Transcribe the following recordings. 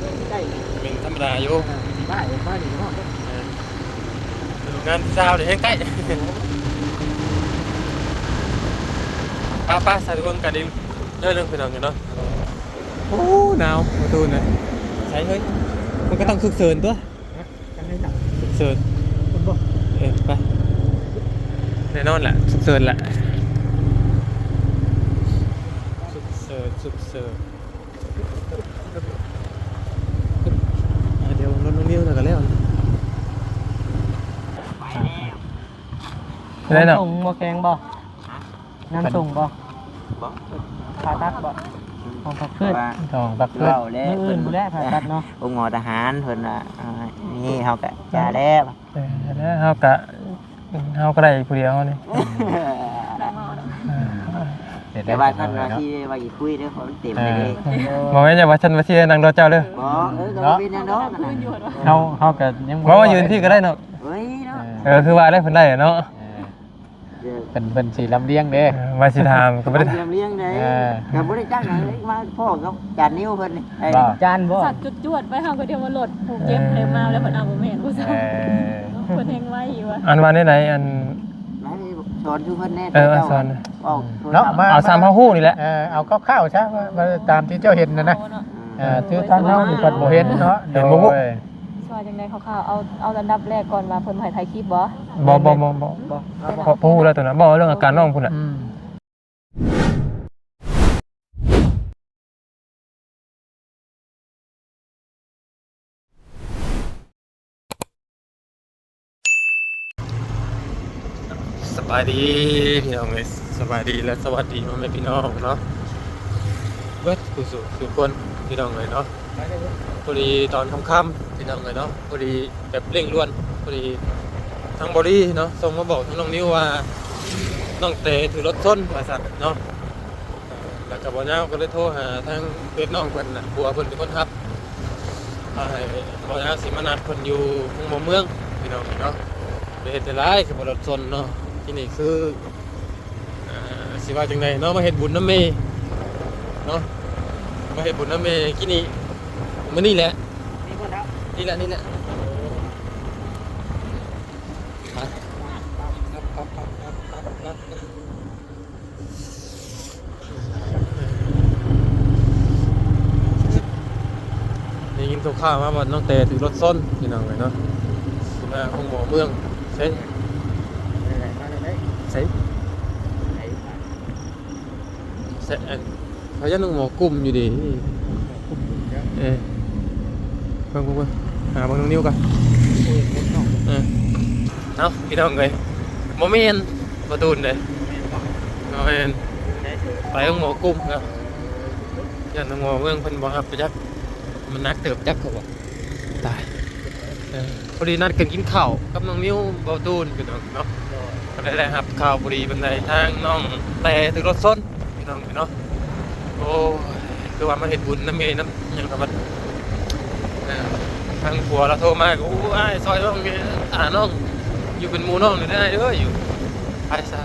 ได้ได้เป็นธรรมดาอยู่บ้านบ้านนี่ห้องงานเช้าเดี๋ยวให้ใกล้ป้าใส่ทุกคนกันดิเรื่องไปนอนกันเนาะโอ้หนาวประตูนะใช่เฮ้ยมันก็ต้องสุกเสริญตัวกันให้จับสุกเสริญคุณบอกไปแน่นอนแหละสุกเสริญแหละสุกเสริญสุกเสริญเดี๋ยวรถน้องนิ้วหน่อยกันแล้วน้ำส่งบ่แกงบ่น้ำส่งบ่ผ่าตัดบ่ของผักพืชของผักพืชอื่นบ่ได้ผ่าตัดเนาะองค์หมอทหารเพิ่นว่านี่เฮาก็จ่าแล้ว แล้วเฮาก็ได้ผู้เดียวนี่แต่ว่าท่านว่าที่ว่าอีคุยเด้อเขาเต็มเลยเด้บ่แม่นอย่าว่าฉันว่าสินั่งรอเจ้าเด้อบ่ก็เป็นอย่างนั้นเฮาก็ยังบ่ว่ายืนพี่ก็ได้เนาะเฮ้ยเนาะคือว่าได้เพิ่นได้เนาะเป็นสีลำเลียงเด้ว่าสิถามก็บ่ได้ลำเลียงเด้ก็บ่ได้จ้างไหนมาพ่อกับจานนิ้วเพิ่นนี่จานบ่สัตว์จวดไปเฮาก็เดี๋ยวมาโหลดผูกเก็บเลยมาแล้วเพิ่นเอาบ่แม่นผู้สาวเพิ่นแฮงไว้อยู่ว่าอันว่าไหนอันสอนอยู่เพิ่นแน่สอนเนาะมาเอา3เฮาฮู้นี่แหละเอาคร่าวๆซะว่าตามที่เจ้าเห็นนะคือทางเฮานี่เพิ่นบ่เห็นเนาะเห็นบ่ฮู้ว่าจังได๋คร่าวๆเอาอันดับแรกก่อนว่าเพิ่นให้ถ่ายคลิปบ่บ่ฮู้แล้วตัวนั้นบ่เรื่องอาการน้องพุ่นน่ะสบายดีพี่น้องเลยสบายดีและสวัสดีพ่อแม่พี่น้องเนาะเบิดผู้สูงทุกคนพี่น้องเลยเนาะพอดีตอนค่ำๆพี่น้องเลยเนาะพอดีแบบเร่งด่วนพอดีทางบริเนาะส่งมาบอกทางน้องนิ้วว่าน้องเตถือรถส้นว่าสัตว์เนาะแล้วกับบ่าวเน่าก็เลยโทรหาทางเพื่อนน้องเพิ่นน่ะบัวเพิ่นเป็นคนขับให้บ่าวเน่าสิมานัดเพิ่นอยู่ทางเมืองพี่น้องเนาะไปเฮ็ดแต่หลายคือบ่รถส้นเนาะที่นี่คือสิว่าจังไดเนาะมาเฮ็ดบุญน้ำเมเนาะมาเฮ็ดบุญน้ำเมที่นี่มื้อนี้แหละนี่แหละได้ยินข่าวมาว่าน้องเตถือรถส้นพี่น้องเลยเนาะสิมาของหมอเมืองใช่เขาจะนึ่งหมอกลุ่มอยู่ดิเพิ่งหาบางน้องนิ้วกันเอาพี่น้องเลยโมเมนประตูนเลยโมเมนไปของหมอกลุ่มครับยันหมอเมืองเพิ่นบอกครับไปจักมันนักเติบจักเขาบอกตายพอดีนัดกันกินข้าวกับน้องนิ้วประตูนพี่น้องเนาะก็ได้ครับข้าวพอดีเป็นไรทางน้องแต่ถึงรถส้นพี่น้องเนาะโอ้คือว่ามาเห็นบุญน้ำเมย์น้ำยังกับมันทางผัวเราโทรมาโอ้ยซอยน้องน้องอยู่เป็นหมูน้องได้เด้ออยู่ไปซะ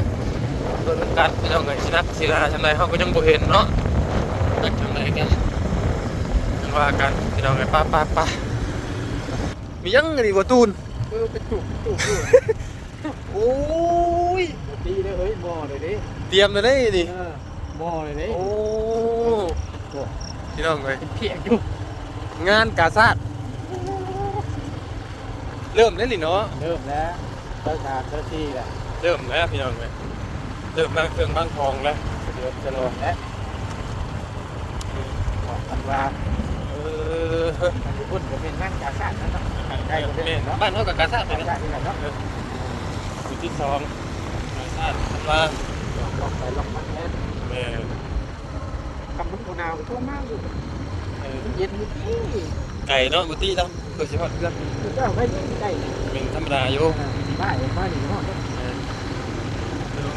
เรื่องการพี่น้องไงสินักศิลาจังไรเขาก็ยังบ่เห็นเนาะจังไรกันจังว่ากันพี่น้องไงป้ามียังไงวะตูนเป็นจุกโอ้ยตีเลยเฮ้ยบ่เลยดิเตรียมเลยได้ดิบ่เลยดิโอ้พี่น้องไงเพียกอยู่งานกาซาดเริ่มแล้วนี่เนาะเริ่มแล้วเจ้าที่แหละเริ่มแล้วพี่น้องไงเริ่มบางเครื่องบางทองแล้วเดี๋ยวจะรอแล้วอันว่ามันจะพูดจะเป็นงานกาซาดนั่นเนาะใช่บ้านเขากับกาซาดเป็นอยู่ที่2กาซาดอันว่าลองไปลองมาแน่แม่กำลังโคนาทุ่งมากอยู่เย็นนิดนี่ไก่เนาะบุตรีเนาะเกิดเฉพาะเพื่อนเจ้าไม่ไก่เป็นธรรมดาอยู่บ้านบ้านนี่ห้อง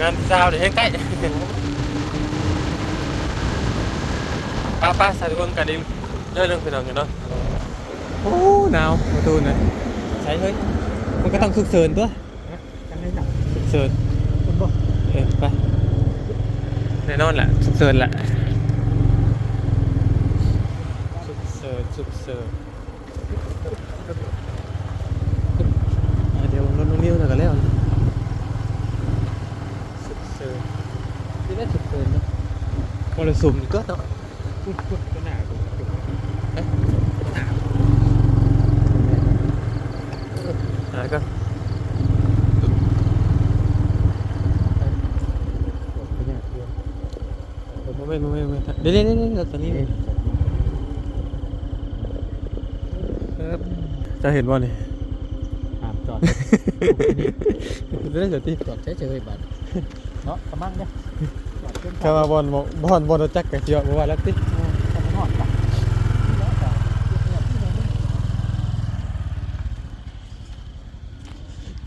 งานเช้าเดี๋ยวให้ใกล้ป้าใส่ทุกคนกันดิเรื่องไปนอนกันเนาะโอ้หนาวประตูนะใช่เฮ้ยมันก็ต้องสุกเสริญตัวสุกเสริญไปแน่นอนแหละสุกเสริญแหละสุ สุดเสิร์ฟเดี๋ยวรถน้องนิ้วหน่อยก็แล้วสุดเสิร์ฟ ที่ได้สุดเกินนะ มรสุมก็ต้อง พูดก็หนาดู ก็ ไม่เดี๋ยวตอนนี้ครับจะเห็นว่านี่ ถามจอด เดี๋ยวที่ จอดเฉยๆบัดเนาะกระมังเนี่ยจอดขึ้น ข้ามาบอลจักกับเจียวว่าแล้วติ หอดปะ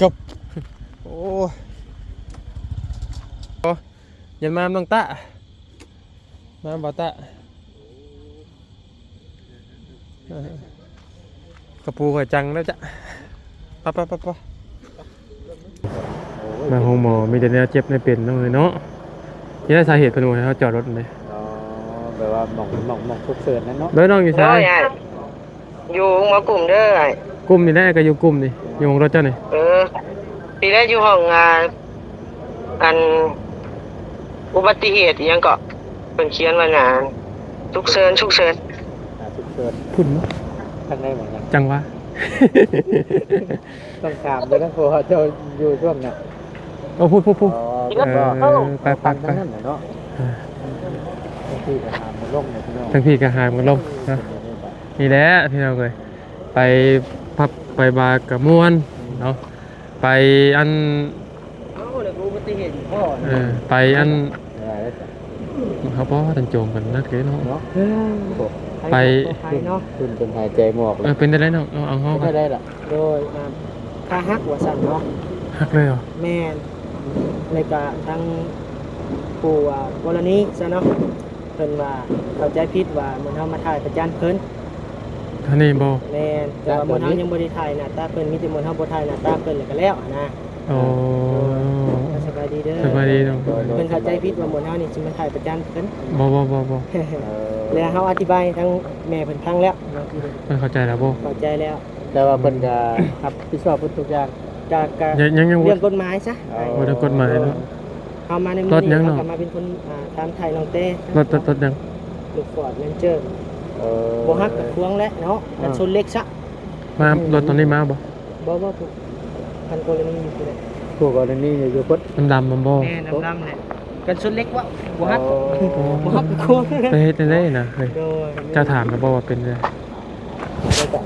กับโอ้ยันมาน้องตะมาบ่ตะกระปูข่อยจังแล้วจ้ะปะมาห้องหมอมีแต่แนวเจ็บในเป็นน้องเลยเนาะที่ได้สาเหตุเป็นว่าเขาจอดรถเลย อ๋อแบบว่าหม่องทุกเสิร์นนั่นเนาะ เด้อน้องอยู่ซ้าย อยู่มากลุ่มเด้อไอ้ กลุ่มนี่ได้ก็อยู่กลุ่มนี่อยู่ของรถเจ้านี่ ปีแรกอยู่ห้องอันอุบัติเหตุอิหยังก็เป็นเขียนว่างานฉุกเฉิน ทุกเสิร์น พุ่นเนาะ ข้างในเหมือนกัน จังวะ ต้องถามด้วยนะเพราะว่าเจ้าอยู่ช่วงน่ะ โอ้พูด ไป ทั้งนั้นน่ะเนาะที่ถามมันลงเนี่ยพี่น้อง ทั้งพี่ก็หายมันลมนะนี่แหละพี่น้องเลยไปพับไปบาร์กับม่วนเนาะไปอัน เอ้าแล้วอุบัติเหตุพ่อ ไปอัน ได้แล้วจ้ะ เขาบอกว่าตันโจมกันนักเลยเนาะ เนาะ ไป ไทยเนาะ คุณเป็นหายใจหมอกเลย เป็นได้ไรเนาะเอาห้อง ไม่ได้ล่ะ โดยค่าฮักว่าสั่นเนาะ หักเลยเหรอ แม่นในกะทั้งผู้กรณีซะเนาะเพิ่นว่าเข้าใจผิดว่าเหมือนเฮามาถ่ายประจานเพิ่น ท่านนี่บอ แม่นแต่ว่าเหมือนเฮายังบ่ได้ถ่ายหน้าตาเพิ่นมีแต่เหมือนเฮาบ่ถ่ายหน้าตาเพิ่นแล้วก็แล้วนะ โอ้ สบายดีเด้อ สบายดีเนาะ เพิ่นเข้าใจผิดว่าเหมือนเฮานี่สิมาถ่ายประจานเพิ่น บอ แล้วเฮาอธิบายทั้งแม่เพิ่นฟังแล้วเนาะ มันเข้าใจแล้วบอ เข้าใจแล้ว แต่ว่าเพิ่นก็รับผิดชอบเพิ่นทุกอย่าง ก็ ยัง เรื่องกฎหมายซะ บ่ได้กฎหมายเนาะ เฮามาใน ร มื้อ ถยั นี้ ง เฮา เนาะ ก็มาเป็นคนตามไทยน้องเต้ รถยัง ลูกฟอร์ดแมนเจอร์บ่ฮักกับควงแล้วเนาะกันชนเล็กซะ มารถตอนนี้มาบอ บ่ถูกพันกรณีอยู่ที่ไหน ผู้กรณีอยู่พุทธ ดำมันบอ แม่ดำๆเนี่ยกันชนเล็กวะบ่ฮักบ่ฮักกับควง ไปเฮ็ดได้นะเฮ้ย โดย เจะถามแล้วบอว่าเป็นไง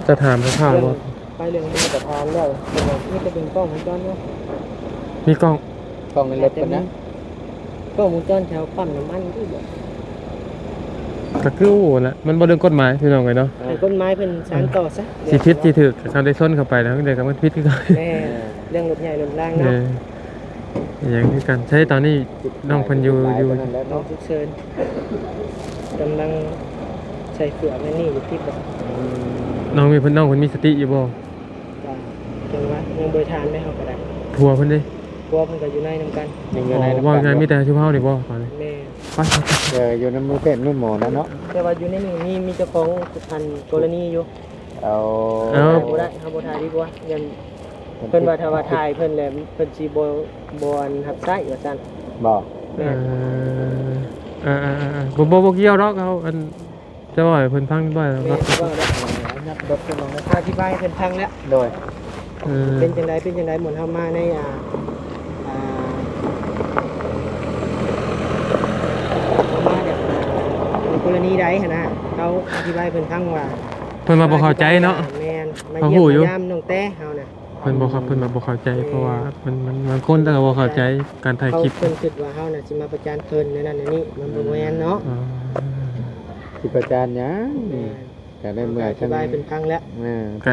จะถามข้าวบอ ไปเรื่องนี้ก็ทานแล้วนี่ก็เป็นกล้องวงจรเนาะ มีกล้อง กล้องในรถกันนะ กล้องวงจรแถวปั๊มน้ำมันที่บ่ ก็คือโอ้ละมันบ่เรื่องกฎหมายพี่น้องไงเนาะ ให้กฎหมายเพิ่นสานต่อซะ สิพิษสิถึกเขาได้ส้นเข้าไปแล้วเดี๋ยวก็มันพิษคือกัน แม่เรื่องรถใหญ่รถล่าง เอ เนาะ ออย่างนี้กันใช่ตอนนี้น้องเพันอยู่ นั่นแหละ น้อง เนาะ ฉุกเฉินกำลังใส่เฟือกในนี่อยู่ที่บ่ น้องมีเพิ่นน้องเพิ่นมีสติอยู่บ่ จังว่ายังบ่ทานไม่เฮาก็ได้ ผัวเพิ่นเด้ พวกเพิ่นก็อยู่ในนํกัน ยังอยู่ใน ว่าไงมีแต่ชุบเฮานี่บ่ตอนนี้ แม่ ไป อยู่ในมือแพทย์มือหมอนะเนาะ แต่ว่าอยู่ในนี่มีเจ้าของอันกรณีอยู่ เอา บ่ได้เฮาบ่ถ่ายดีกว่ายันเพิ่นว่าถ้าว่าถ่ายเพิ่นแล้วเพิ่นสิบ่อันรับใช้ว่าซั่น บอก แม่ บ่เกี่ยวดอกเขาอันจะว่าให้เพิ่นฟังบ่ แม่ ครับ ว่าแล้วนับรถเพิ่นลองอธิบายให้เพิ่นฟังแล้ว โดย เป็นจังได๋เหมือนเฮามาในมาแบบในกรณีใดหั่นนะเขาอธิบายเพิ่นฟังว่า เพิ่นมาบ่เข้าใจเนาะ แม่นมา เขา เยี่ หู้ ยม อยู่ ยามน้องแต้เฮาน่ะ เพิ่นบ่ครับเพิ่นมาบ่เข้าใจเพราะว่ามันคนแต่ก็บ่เข้าใจการถ่าย เขา คลิป เพิ่นคิดว่าเฮาน่ะสิมาประจานเพิ่นในนั้นในนี้มันบ่แม่นเนาะ ที่ประจานหยังแต่ในเมื่อ อธิบายเป็นฟังแล้ว เ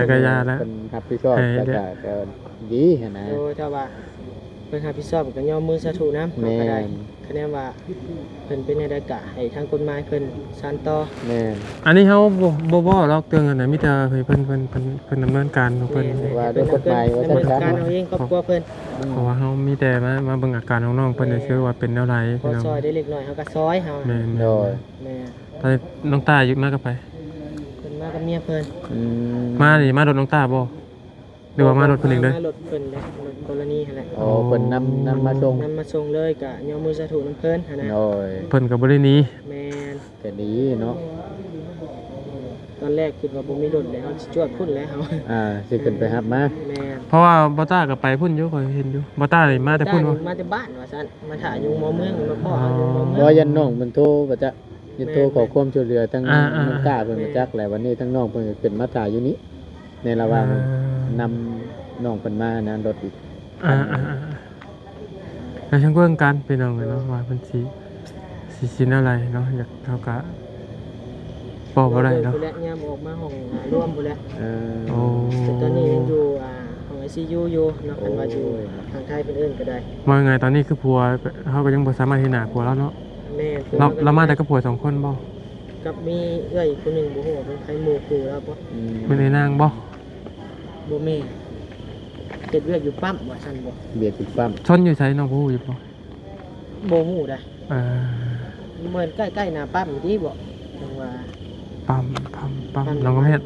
ป็นรับผิดชอบก็ดีนะ โดยถ้าว่าเพิ่นรับผิดชอบก็ยอมมือสาธุนำ แม่ ก็ได้คะแนนว่าเพิ่นเป็นได้กะให้ทางกฎหมายเพิ่นสานต่อ แม่ อันนี้เฮาบ่ลอกเตือนกันนะมีแต่ให้เพิ่นดำเนินการของเพิ่น ว่าด้วยกฎหมายว่า ดำ จะ เนินการเอาเองครอบครัวเพิ่น เพราะว่าเฮามีแต่มาเบิ่งอาการของน้องเพิ่นซื่อว่าเป็นแนวใด พอ พี่น้อง ซอยได้เล็กน้อยเฮาก็ซอยเฮา แม่ โดย แม่ ตอนน้องตาอยู่มากับไป เพิ่นม มากับเมียเพิ่น มาดิมารถน้องตาบ่หรือว่ามารถเพิ่นเองเด้อ มารถเพิ่นเลยรถกรณีหั่นแหละ โอ้เพิ่นนำมาส่ง นำมาส่งเลยกะยอมมือสาธุน้ำเพิ่นหั่นนะ โอ้ย เพิ่นก็บ่ได้หนี แม่น ก็ดีเนาะ ตอนแรกคิดว่าบ่มีรถแล้วสิจวดพุ่นแล้วเฮา สิขึ้นไปรับมา แม่น เพราะว่าบ่ต้าก็ไปพุ่นอยู่ข่อยเห็นอยู่บ่ต้านี่มาแต่พุ่นบ่ มาแต่บ้านว่าซั่นมาถ่ายอยู่หมอเมืองมาพ่อเอาอยู่หมอเมื บ่ อง ยันน้องมันโทรบ่จ๊ะยันโทรขอความช่วยเหลือทั้งน้องตาเพิ่นมาจักแหละวันนี้ทั้งน้องเพิ่นก็ขึ้นมาถ่ายอยู่นี้ในระหว่างนำน้องเพิ่นมานะรถอีก แล้วช่างเบิ่งกันพี่น้องเนาะว่าเพิ่นสิสิอะไรเนาะอยากเฮาก็บอกบ่ได้เนาะ ผู้แลยามออกมาห้องร่วมผู้แล โอ้ แต่ตอนนี้ยังอยู่ห้อง ICU อยู่เนาะคันว่าอยู่ทางไทยเพิ่นเอิ้นก็ได้ ว่าไงตอนนี้คือผัวเฮาก็ยังบ่สามารถเห็นหน้าผัวแล้วเนาะ แม่น เรามาแต่กับผัว2คนบ่ กับมีเอื้อยอีกคนหนึงบ่ฮู้ว่าเป็นใครหมู่คู่แล้วบ่ เป็นไอ้นางบ่ บ่แม่นเฮ็ดเวียกอยู่ปั๊มว่าซั่นบ่ เบียดติดปั๊ม ชนอยู่ไสน้องบ่ฮู้อยู่บ่ บ่ฮู้ได้ เออ เหมือนใกล้ๆหน้าปั๊มอยู่ดีบ่จังว่า ปั๊มน้องก็เฮ็ด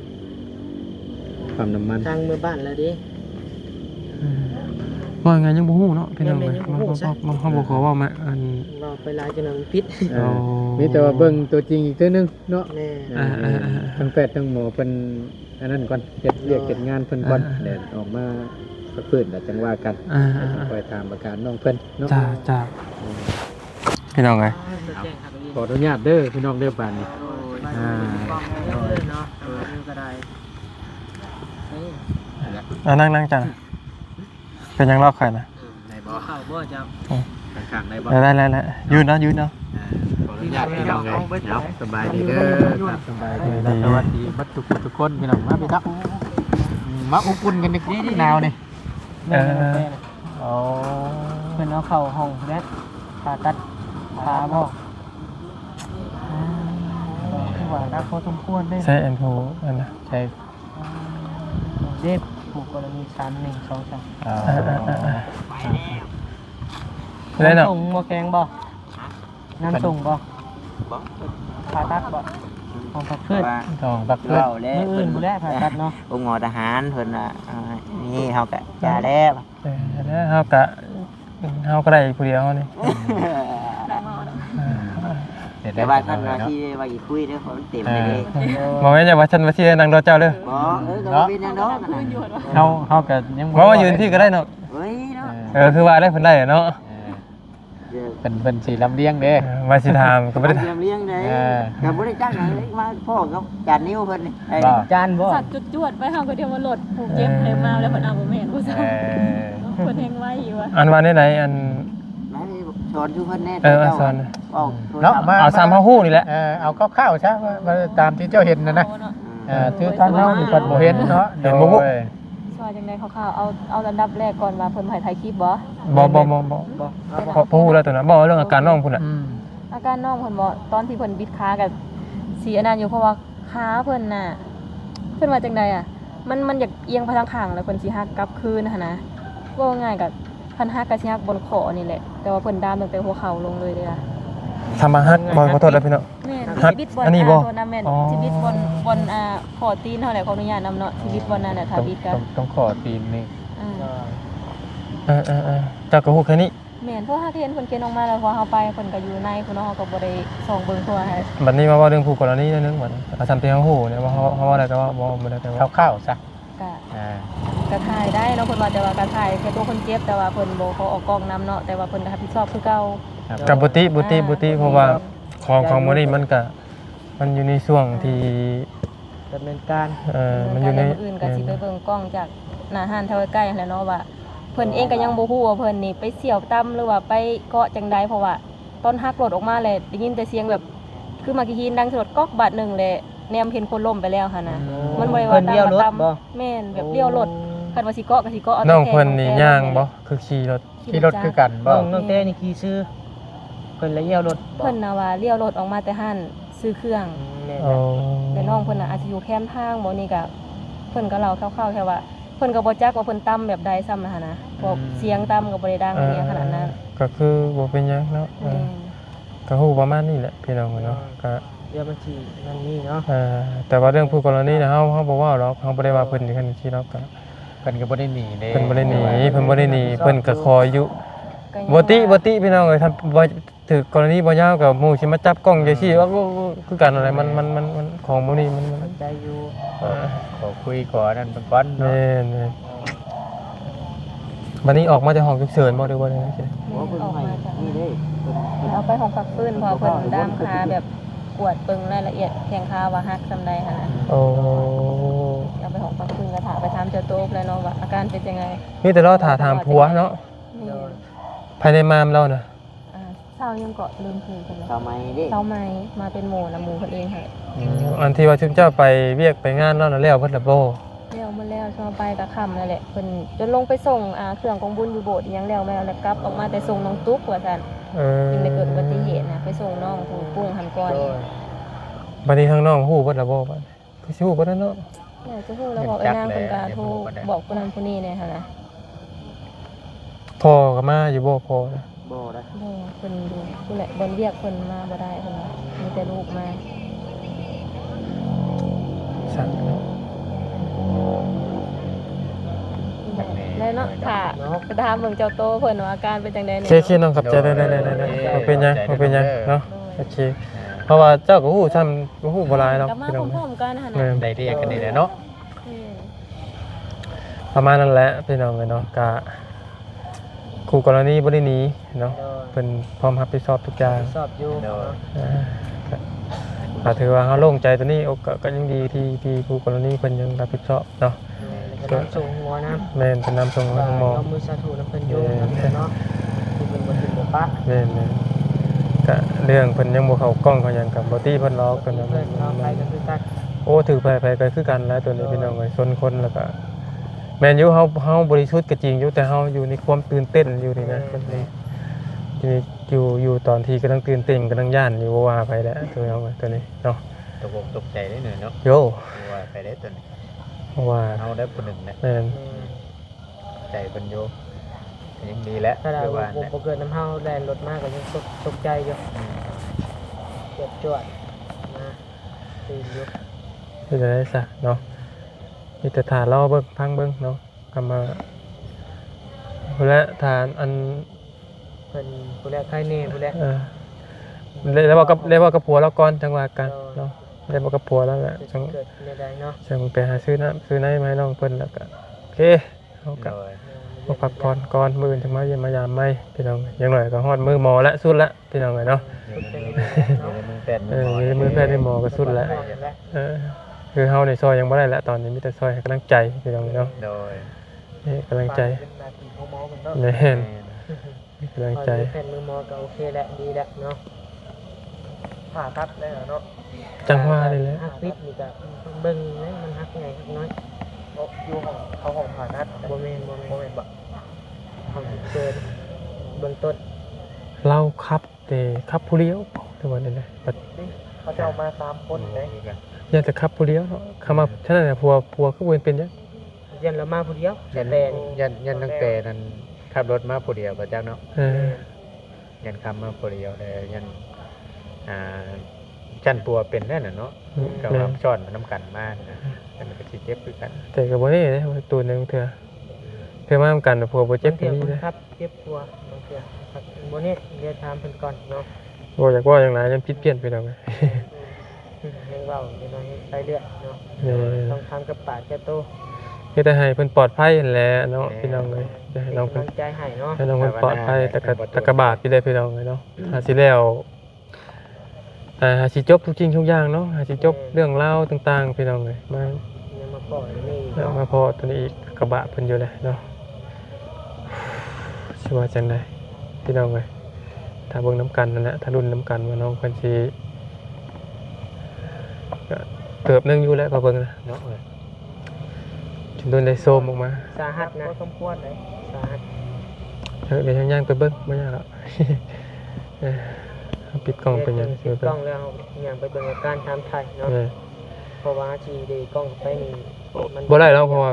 ปั๊มน้ำมัน ทางเมื่อบ้านแล้วดิ ว่าไงยังบ่ฮู้เนาะพี่น้องเอ้ย ยังบ่ฮู้ซะ เฮาบ่ขอเว้ามาอัน เราไปหลายจนมันพิษ มีแต่ว่าเบิ่งตัวจริงอีกเทื่อนึงเนาะ แม่ ทั้งแพทย์ทั้งหมอเพิ่นอันนั้นก่อนเฮ็ดเรียกเฮ็ดงานเพิ่นก่อนเดี๋ยวออกมาสักพื้นแล้วจังว่ากันคอยตามอาการน้องเพิ่นเนาะ จ้าพี่น้องไง ขออนุญาตเด้อพี่น้องเด้อบ้านนี้ เนาะก็ได้ นั่งจ้ะเป็นยังรอบใครนะ ในบ่ เข้าบ่จ้า ข้างในบ่ ได้ยืนเนาะ ขออนุญาตพี่น้องเลยเนาะสบายดีเด้อครับสบายดีสวัสดีบัดทุกคนพี่น้องมาพี่ทักมาอบอุ่นกันนี่หนาวนี่ อ๋อเพิ่นเอาเข้าห้องแล้วผ่าตัดขาบ่คือว่านักพอสมควรได้ ใช่แอนโทอันนะใช่ เด็บผูกกรณี3 1 2 3 ได้เนาะ ส่งบ่แข็งบ่น้ำส่งบ่ผ่าตัดบ่ของผักพืช ทองบักเพื่อน มื้ออื่นบ่แล้วผ่าตัดเนาะ องค์หมอทหารเพิ่นน่ะนี่เฮากะจ่าแล้ว แล้วเฮาก็ได้ผู้เดียวนี่ แต่ว่าท่านว่าที่ว่าอีคุยเด้อเต็มไปเลย บอกว่าอย่าว่าฉันว่าที่นางรอเจ้าเด้อ บ่ก็เป็นเนาะ เฮาก็ยัง เพราะว่ายืนที่ก็ได้เนาะ เฮ้ยเนาะ คือว่าได้เพิ่นได้เนาะ เป็นสีลำเลียงเด้ ว่าสิถามก็บ่ได้ เตรียมเลี้ยงได้ก็บ่ได้จ้างหยังเลยมาพ่อกับจานนิ้วเพิ่นนี่ จานบ่ สัตว์จุดจวดไปเฮาก็เดียวว่าหลดผูกเจ็บเลยมาแล้วเพิ่นเอาบ่แม่นผู้สาวเพิ่นแฮงไว้อยู่ว่า อันว่าไหนอัน สอนอยู่เพิ่นแน่ สอน เนาะมา เอา3เฮาฮู้นี่แหละ เอาคร่าวๆซะว่าตามที่เจ้าเห็นนะคือทางเฮานี่เพิ่นบ่เห็นเนาะ เห็นบ่บุ๊ สว่าจังได๋คร่าวๆเอาอันดับแรกก่อนว่าเพิ่นให้ถ่ายคลิปบ่ บ่ฮู้แล้วตัวนั้นบ่เรื่องอาการน้องพุ่นน่ะ อาการน้องเพิ่นบ่ตอนที่เพิ่นบิดขากับสีอันนั้นอยู่เพราะว่าขาเพิ่นน่ะเพิ่นว่าจังได๋มันอยากเอียงไปทางข้างแล้วเพิ่นสิหักกลับคืนหั่นนะว่าง่ายกับเพิ่นหักก็สิหักบนคอนี่แหละแต่ว่าเพิ่นดามตั้งแต่หัวเข่าลงเลยเด้อ ทำมาฮักบ่ขอโทษแล้วพี่น้อง แม่น ฮัก ชีวิตบน อันนี้บ่ ตัวนั้นแม่นชีวิตบนขอตีนเท่าไหร่ขออนุญาตนำเนาะชีวิตบนนั้นน่ะถ้าบิดก็ ต้องขอตีนนี่ เจ้าก็ฮู้แค่นี้ แม่นเพราะถ้าเห็นเพิ่นเขียนออกมาแล้วพอเฮาไปเพิ่นก็อยู่ในเพิ่นเนาะเฮาก็บ่ได้ส่องเบิ่งทั่วให้ บัดนี้มาว่าเรื่องผู้กรณีนิดนึงบัดอาจารย์เตียงฮู้เนี่ยว่าเฮาว่าได้ก็ว่าบ่ได้ก็ว่า คร่าวๆซะ ก็ถ่ายได้เนาะเพิ่นว่าแต่ว่าก็ถ่ายแค่ตัวคนเจ็บแต่ว่าเพิ่นบ่ขอออกกล้องนำเนาะแต่ว่าเพิ่นก็รับผิดชอบคือเก่า กับบุติเพราะว่าของมื้อนี้มันอยู่ในช่วงที่ ดำเนินการ มันอยู่ใน อื่นก็สิไปเบิ่งกล้องจากหน้าห้านแถวใกล้ๆแหล้วเนาะว่าเพิ่นเองก็ยังบ่ฮู้ว่าเพิ่นนี่ไปเสี่ยวต่ำหรือว่าไปเกาะจังใดเพราะว่าตอนฮักรถออกมาแหละได้ยินแต่เสียงแบบคือมากี่ทีดังสะดก๊อกบาดหนึงแหละแนมเห็นคนล้มไปแล้วหั่นน่ะมันบ่ได้ว่า เลี้ยวรถบ่ แม่นแบบเลี้ยวรถคันว่าสิเกาะก็สิเกาะเอา น้องเพิ่นนี่ย่างบ่คือขี่รถ ขี่รถคือกันบ่ น้องเต้นี่ขี่ซื้อเพิ่นละเยี่ยวรถ เพิ่นน่ะว่าเลี้ยวรถออกมาแต่ห้านซื้อเครื่อง แต่น้องเพิ่นน่ะอาจจะอยู่แคมป์ทางบ่นี่ก็เพิ่นก็เล่าคร่าวๆแค่ว่าเพิ่นก็บ่จักว่าเพิ่นต่ำแบบใดซ้ำนะหั่นนะพวกเสียงต่ำก็บ่ได้ดังอีหยังขนาดนั้น ก็คือบ่เป็นหยังเนาะก็ฮู้ประมาณนี้แหละพี่น้องเนาะก็ เ ดี๋ยวมันสินั่นนี่เนาะ แต่ว่าเรื่องผู้กรณีนะเฮาบ่ว่าหรอกเฮาบ่ได้ว่าเพิ่นอย่างนั้นที่เนาะก็ เพิ่นก็บ่ได้หนีเด้ เพิ่นบ่ได้หนีเพิ่นก็คอยอยู่ ก็ยัง บ่ติพี่น้องเอ้ยท่านบ่ถือกรณีบ่ยาวกับหมู่สิมาจับกล้องจังซี่ว่าคือกันอะไรมันของพวกนี้มัน เข้าใจอยู่ ขอคุยขอนั่นเพิ่นก่อน แม่ เนาะ นบัดนี้ออกมาจากห้องฉุกเฉินบ่ได้บ่ได้ หัวเพิ่นให้นี่เด้เพิ่น เอาไปห้องพักฟื้นพอเพิ่นด้ามขาแบบกวดเบิ่งรายละเอียดแข้งขาว่าหักซำใดหั่นน่ะ โอ้ เอาไปห้องพักฟื้นก็ถามไปถามเจ้าโต๊ะแล้วเนาะว่าอาการเป็นจังไง มีแต่รอถามผัวเนาะ นี่ ภายในมามเราน่ะ เศร้ายังเกาะลืมคืนกันเลย ทำไมเด้ เศร้าไหมมาเป็นหมู่นะหมู่เพิ่นเองค่ะ อันที่ว่าชุมเจ้าไปเวียกไปงานแล้วน่ะแล้วเพิ่นล่ะบ่ แล้วมาแล้วชอบไปกับค่ำนั่นแหละเพิ่นจนลงไปส่งเครื่องของบุญอยู่โบสถ์อีหยังแล้วแม่แล้วกลับออกมาแต่ส่งน้องตุ๊กว่าซั่นจึงได้เกิดอุบัติเหตุนะไปส่งน้องผู้ปุ้งหันก่อน บัดนี้ทางน้องฮู้เบิดล่ะบ่บัดคือสิฮู้บ่ได้เนาะ เนี่ยจะฮู้แล้วบอกไอ้นางเพิ่นก็โทรบอกผู้นั้นผู้นี้เนี่ยหั่นน่ะ พ่อก็มาอยู่บ่พ่อน่ะ บ่ได้ บ่เพิ่นอยู่ผู้แหละบ่เรียกเพิ่นมาบ่ได้เพิ่นว่ามีแต่ลูกมา สั่นเนาะ แล้วเนาะค่ะไปถามเบิ่งเจ้าโตเพิ่นว่าอาการเป็นจังได๋ โอ เนี่ย เคน้องขับใจได้บ่เป็นหยังเนาะโอเคเพราะว่าเจ้าก็ฮู้ซ้ำบ่ฮู้บ่หลายหรอก กลับมา พี่น้อง พร้อมๆกันหั่น แม่ น่ะ น ได้เรียกกันนี่แหละเนาะ ประมาณนั้นแหละพี่น้องเนาะก็คู่กรณีบ่ได้หนีเนาะเพิ่นพร้อมรับผิดชอบทุกอย่าง สอบอยู่ โดย ก็ถือว่าเฮาโล่งใจตัวนี้ก็ยังดีที่คู่กรณีเพิ่นยังรับผิดชอบเนาะ แล้วก็ส่งหัวน้ำ แม่นเป็นนำส่งทางหมอ เอามือสาธุน้ำเพิ่นอยู่เนาะที่เพิ่นบ่ถึงบ่ปะ แม่นๆก็เรื่องเพิ่นยังบ่เข้ากล้องเขาหยังก็บ่ตีเพิ่นหรอกเพิ่นว่า เพิ่นเอาไปก็คือกัน โอ้ถือไปก็คือกันแล้วตัวนี้พี่น้องเอ้ยชนคนแล้วก็แม่นอยู่เฮาบริสุทธิ์ก็จริงอยู่แต่เฮาอยู่ในความตื่นเต้นอยู่นี่นะคนนี้อยู่ตอนที่กำลังตื่นเต้นกำลังย่านอยู่ว่าไปแล้วตัวน้องตัวนี้เนาะ ตกอกตกใจได้หน่อยเนาะ โย ว่าไปได้ตัวนี้ เพราะว่า เอาได้ผู้หนึ่งนะ แม่น ใจเพิ่นอยู่ยังดีแล้ว ถ้าได้ คือว่า บ่เกิดน้ำเฮาแล่นรถมาก็ยังตกใจอยู่เจ็บจวดมาตื่นอยู่ ที่จะได้ซะเนาะมีแต่ฐานรอเบิ่งพังเบิ่งเนาะกำมาและฐานอัน เพิ่นผู้แรกใครแน่ผู้แรก แล้วบอกกับผัวแล้วก่อนจังหวะกันเนาะแล้วบอกกับผัวแล้วแหละจัง เกิดในใดเนาะ จังไปหาซื้อน้ำซื้อไหนมาให้น้องเพิ่นแล้วก็โอเคเอากลับ โดย มาพักผ่อนก่อนมื้ออื่นจังมาเยี่ยมมายามใหม่พี่น้องอย่างน้อยก็ฮอดมื้อหมอและสุดละพี่น้องเอ้ยเนาะ อยู่ในมือแพทย์ อยู่ในมือแพทย์ในหมอก็สุดละคือเฮาในซอยยังบ่ได้ละตอนนี้มีแต่ซอยให้กำลังใจพี่น้องเนาะ โดย ให้กำลังใจ เป็นนาทีของหมอมันเนาะ แม่นให้กำลังใจ แผ่นมือหมอก็โอเคแหละดีแล้วเนาะผ่าตัดแล้วเนาะ จังหวะนี่แหละ ฮักฟิตนี่ก็เบิ่งนะมันฮักไงฮักน้อยอยู่ของเขาของผ่าตัดบ่แม่นบ่ของเกินเบื้องต้น เราขับแต่ขับผู้เลี้ยวจังหวะนี้แหละบัด เขาจะเอามา3คนเลย อยากจะขับผู้เลี้ยวเนาะเข้ามาฉะนั้นน่ะผัวคือบ่เป็นจัง ยันแล้วมาผู้เดียว ยันตั้งแต่นั้นขับรถมาผู้เดียวประจักเนาะ ยันคำมาผู้เดียวเลยยันจันปัวเป็นนั่นน่ะเนาะกับน้ำช้อนน้ำกันมากนะแต่มันก็สิเจ็บคือกัน แต่ก็บ่ได้เด้ตัวหนึงเทื่อมาทำกันผัวบ่เจ็บ เจ็ ที่ บ นี่ คน เด้ ครับเจ็บตัวบางเทื่อครับบ่เนี่ยเรียนถามเพิ่นก่อนเนาะ บ่อยากว่าอย่างไรยังผิดเพี้ยนไปแล้วไง ให้เว้าเดี๋ยวน้อยไปเรื่อยเนาะ เออ ต้องทำกับปากแก่โต เฮ็ดให้เพิ่นปลอดภัยนั่นแหละเนาะพี่น้องเอ้ยจะให้น้อง เป็ เพิ่ น น กำลังใจให้เนาะ ให้น้องเพิ่นปลอดภัยแต่กระบาดพี่ได้พี่น้องเอ้ยเนาะหาสิแล้วหาสิจบทุกจริงทุกอย่างเนาะหาสิจบเรื่องราวต่างๆพี่น้องเอ้ยมา เนี่ยมาก่อนนี่ เอามาพอตัวนี้อีกกระบะเพิ่นอยู่เลยเนาะสิว่าจังได๋พี่น้องเอ้ยถ้าเบิ่งน้ำกันนั่นแหละถ้ารุ่นน้ำกันว่าน้องเพิ่นสิก็เติบหนึงอยู่แล้วก็เบิ่งนะเนาะจนโดนได้โซมออกมา สาหัสนะสมควรเลยสาหัส เดี๋ยวย่างไปเบิ้งไม่ยากหรอก ปิดกล้องเป็นยัง ปิดกล้องแล้วอย่างไปเบิ่งอาการทำไทยเนาะเพราะว่าทีดีกล้องไปนี่มัน บ่ได้แล้วเพราะว่า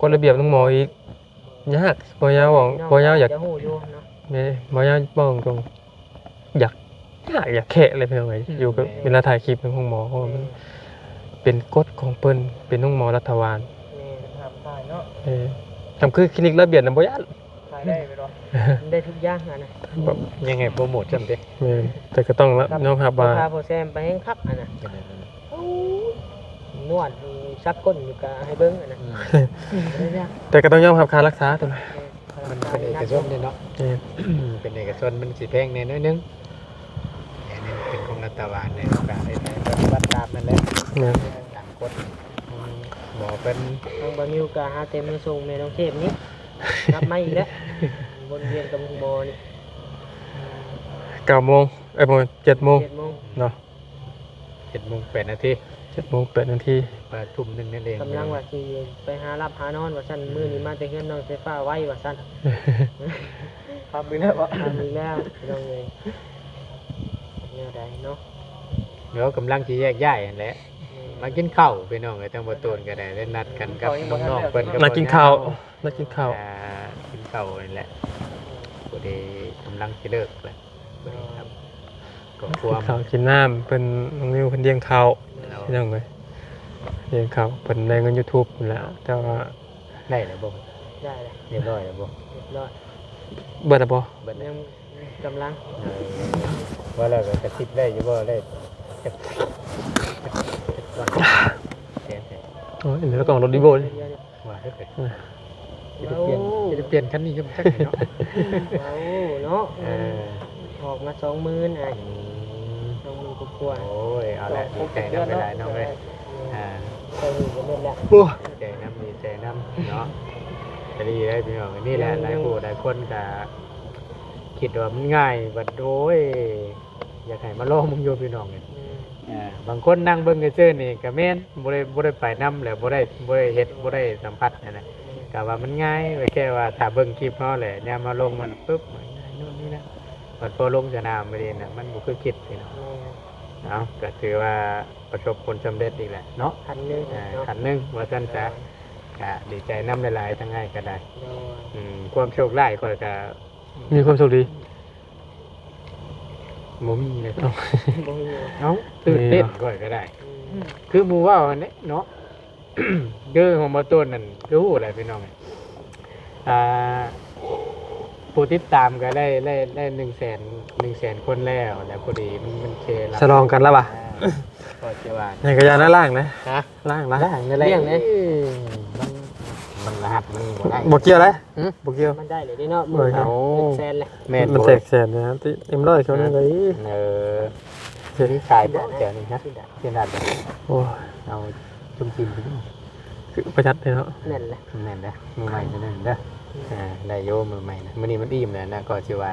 กฎระเบียบต้องหมออีกยากบ่ยาวบอกบ่ยาวอยาก จะฮู้อยู่เนาะ แม่บ่ยาวบอกตรงอยาก อยากแคะเลยเพิ่นว่าอยู่กับเวลาถ่ายคลิปของหมอเพราะว่ามันเป็นกฎของเพิ่นเป็นห้องหมอรัฐบาล นี่ทำได้เนาะ ทำคือคลินิกระเบียดน่ะบ่ย่าน ขายได้ไปดอกได้ทุกอย่างอ่ะนะ แบบ ยังไงโปรโมทจำเด้ แม่นแต่ก็ต้องยอมรับว่า พาโพแซมไปให้คักอ่ะนะนวดซักก้นอยู่กับให้เบิ้งอ่ะนะได้ยาก แต่ก็ต้องยอมรับค่ารักษาตัวนั้น มันเป็นเอกชนเนาะ แม่น เป็นเอกชนมันสิแพงแน่น้อยนึงอันนี้เป็นของรัฐบาลเนี่ยก็ได้ปฏิบัติตามนั่นแหละ แม่น ตามกฎหมอเป็น ทางบานิวกาหาเต็มมาส่งแม่น้องเทพนี้กลับมาอีกแล้ววนเวียนกับมุงบอนี่ 9 โมงประมาณ7 โมง 7 โมง เนาะ 7:08 นาที 7 โมง8 นาที ประทุ่มหนึงนั่นเอง กำลังว่าสิไปหารับหานอนว่าซั่นมื้อนี้มาแต่เฮือนน้องไฟฟ้าไว้ว่าซั่นครับมีแล้วบ่มีแล้วน้องเลยแนวใดเนาะ เดี๋ยวกำลังสิแยกย้ายนั่นแหละมากินข้าวพี่น้องก็ต้องบ่ตูนก็ได้ได้นัดกันกับน้องๆเพิ่น นักกินข้าวนักกินข้าว กินข้าวนี่แหละบ่ได้กำลังสิเลิกแล้วบ่ได้ครับก็ค กิ วาม นข้าวกินน้ำเป็นน้องนิวเพิ่นเลี้ยงข้าวพี่น้องเลยเลี้ยงข้าวเพิ่นได้เงิน YouTube นั่นแหละแต่ว่า ได้แล้วบ่ ได้เลย เรียบร้อยแล้วบ่ เรียบร้อย เบิดแล้วบ่ เบิดแล้ว ยังกำลัง ว่าแล้วก็กระซิบได้อยู่บ่ได้เสียง โอ้ยเดี๋ยวก่อนรถดิโบเลย ว่าถ้าเกิดจะเปลี่ยนคันนี้ก็จักเนาะ เอาเนาะ เออ ออกมา20,000ไอ้20,000กว่า โอ้ยเอาละดีใจนำไปหลายน้องเลยอ่า ใส่หูกันเล่นแล้ว โอ้ ดีใจนำดีใจนำเนาะจะดีได้พี่น้องนี่แหละหลายผู้หลายคนก็คิดว่ามันง่ายบัดโอ้ยอยากให้มาลองมึงอยู่พี่น้องเนี่ยบางคนนั่งเบิ่งซื่อๆนี่ก็แม่นบ่ได้ไปนำแล้วบ่ได้เฮ็ดบ่ได้สัมผัสนั่นน่ะก็ว่ามันง่ายไว้แค่ว่าถ้าเบิ่งคลิปเฮาแหละเนี่ยมาลงมันปึ๊บมันง่ายนู่นนี่นะบัดพอลงสนามไปนี่น่ะมันบ่คือคิดพี่น้องเนาะก็ถือว่าประสบผลสำเร็จอีกแหละเนาะ คันหนึง ขันหนึงว่าซั่นซะก็ดีใจนำหลายๆทั้งง่ายก็ได้ความโชคร้ายข่อยก็ มีความสุขดี บ่มีเลย บ่มี เอ้าตื่นเต้นข่อยก็ได้ คือหมู่ว่าอันนี้เนาะ เรื่องของมาต้นนั่นรู้อะไรพี่น้องอ่าผู้ติดตามก็ได้100,000คนแล้วแต่พอดีมันเคลับ ฉลองกันแล้วป่ะ ก็จะว่า ในกระยานล่างนะ ฮะ ล่าง ล่างนี่แหละมันรหัสมันบ่ได้ บ่เกี่ยวเลยบ่เกี่ยว มันได้เลยเด้เนาะมื้อเนาะ100,000เลย แม่น มัน บ่ แตกแสนนะที่เอ็มร้อยเขานั่นเลย เดี๋ยวนี้ขายบ่เดี๋ยวนี้ฮะเสียดัด โอ้ย เอาจุ่มจิ้มไปดู คือประชัดเลยเนาะ นั่นแหละ แม่นเด้อมือใหม่นั่นเด้อได้โยมือใหม่นะมื้อนี้มันอิ่มแล้วนะก็สิว่า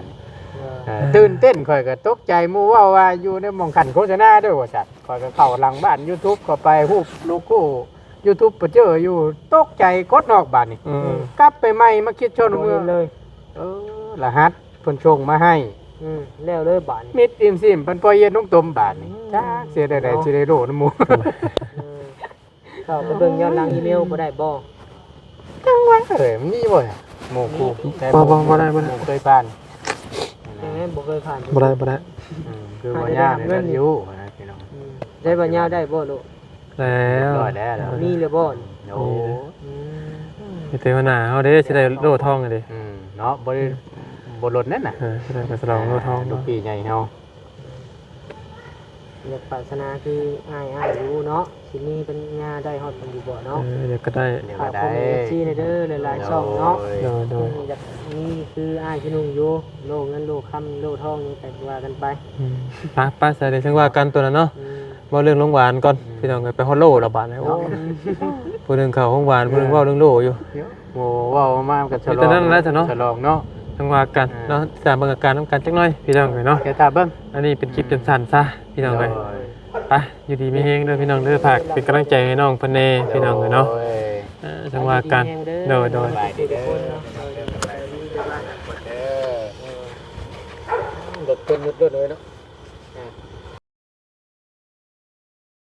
ตื่นเต้นข่อยก็ตกใจหมู่ว่าอยู่ในหม่องขันโฆษณาเด้อว่าซั่นข่อยก็เข้าหลังบ้าน YouTube เข้าไปฮู้โลโก้ YouTube ไปเจออยู่ตกใจกดนอกบ้านนี่กลับไปใหม่มาคิดชนเมือง เลย รหัสเพิ่นส่งมาให้ แล้วเลยบาดนี้ มิดอิ่มซิมเพิ่นปล่อยเย็นลงตมบาดนี่จ้าเสียได้สิได้โดนหมู่ เข้าไปเบิ่งย้อนหลังอีเมลบ่ได้บ่ จังหวะมันมีบ่หมู่ครู บ่ได้ หมู่เคยผ่าน แม่บ่เคยผ่าน บ่ได้ คือบ่ยากในนั้นอยู่นะพี่น้อง ได้บ่ยาวได้บ่ลูก แล้ว ร้อยแล้ว มีเลยบ่ โอ้ มีเทวนาเฮาเด้สิได้โลทองเลย เนาะบ่ลดนั่นน่ะ สิได้ไปฉลองโลทอง ลูกพี่ใหญ่เฮา อยากปรารถนาคืออ้ายรู้เนาะสิมีเป็นงาได้ฮอดมันอยู่บ่เนาะ เดี๋ยวก็ได้ เดี๋ยว ฝา ก็ กค ได้ นเอฟซีในเด้อหลายๆช่องเนาะ โดย อยากนี่คืออ้ายที่นุ่งอยู่โลกเงินโลกคำโลกทองนี่แต่ว่ากันไป ป้าใส่ได้จังว่ากันตัวนั้นเนาะบ่เรื่องโรงหวานก่อนพี่น้องไปฮอดโลละบาดแล้วผู้นึงเข้าโรงหวานผู้นึงเว้าเรื่องโลอยู่ โอ้ว้าวมากับฉลอง แต่นั่นแหละจ้ะเนาะ ฉลองเนาะ จังว่ากันเนาะสามเบิ่งอาการนำกันจักหน่อยพี่น้องเนาะ แกตาเบิ่ง อันนี้เป็นคลิปสั้นๆซะพี่น้องเอ้ยไปอยู่ดีมีเฮงเด้อพี่น้องเด้อฝากเป็นกำลังใจให้น้องเพิ่นแน่พี่น้องเอ้ยเนาะจังว่ากันโดย สบายดีเด้อ รถเพิ่นยุดรถเลยเนาะ